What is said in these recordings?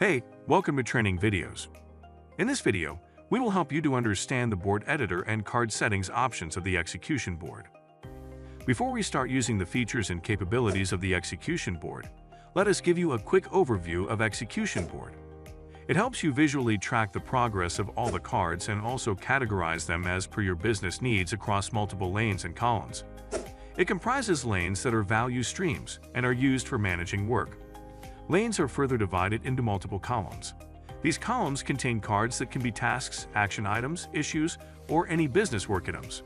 Hey, welcome to Training Videos. In this video, we will help you to understand the board editor and card settings options of the execution board. Before we start using the features and capabilities of the execution board, let us give you a quick overview of execution board. It helps you visually track the progress of all the cards and also categorize them as per your business needs across multiple lanes and columns. It comprises lanes that are value streams and are used for managing work. Lanes are further divided into multiple columns. These columns contain cards that can be tasks, action items, issues, or any business work items.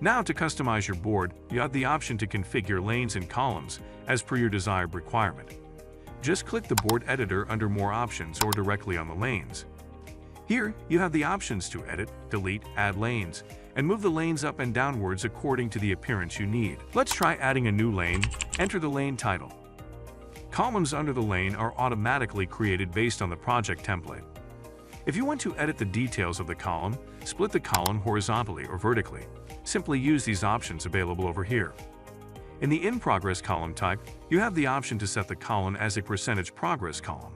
Now, to customize your board, you have the option to configure lanes and columns as per your desired requirement. Just click the board editor under More Options or directly on the lanes. Here, you have the options to edit, delete, add lanes, and move the lanes up and downwards according to the appearance you need. Let's try adding a new lane. Enter the lane title. Columns under the lane are automatically created based on the project template. If you want to edit the details of the column, split the column horizontally or vertically. Simply use these options available over here. In the In Progress column type, you have the option to set the column as a percentage progress column.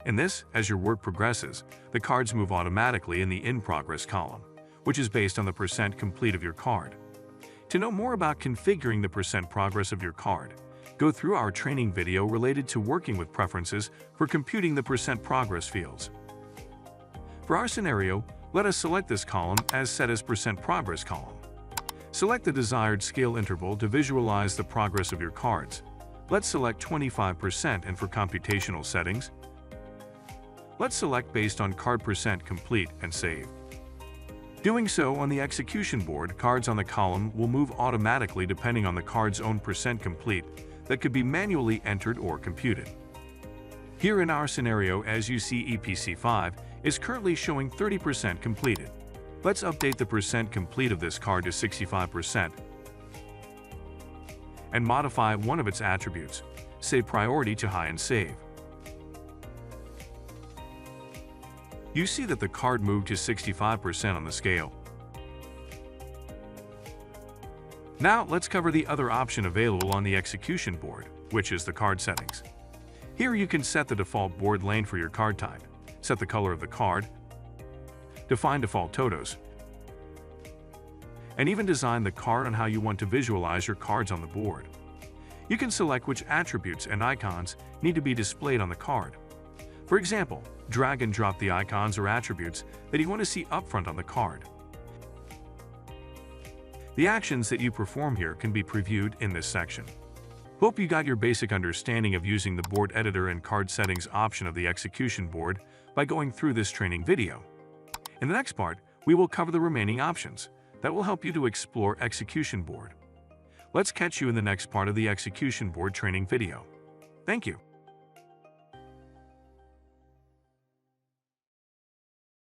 In this, as your work progresses, the cards move automatically in the In Progress column, which is based on the percent complete of your card. To know more about configuring the percent progress of your card, go through our training video related to working with preferences for computing the percent progress fields. For our scenario, let us select this column as set as percent progress column. Select the desired scale interval to visualize the progress of your cards. Let's select 25%, and for computational settings, let's select based on card percent complete and save. Doing so on the execution board, cards on the column will move automatically depending on the card's own percent complete that could be manually entered or computed. Here in our scenario, as you see, EPC5 is currently showing 30% completed. Let's update the percent complete of this card to 65% and modify one of its attributes. Save priority to high and save. You see that the card moved to 65% on the scale. Now let's cover the other option available on the execution board, which is the card settings. Here you can set the default board lane for your card type, set the color of the card, define default totos, and even design the card on how you want to visualize your cards on the board. You can select which attributes and icons need to be displayed on the card. For example, drag and drop the icons or attributes that you want to see upfront on the card. The actions that you perform here can be previewed in this section. Hope you got your basic understanding of using the board editor and card settings option of the execution board by going through this training video. In the next part, we will cover the remaining options that will help you to explore execution board. Let's catch you in the next part of the execution board training video. Thank you.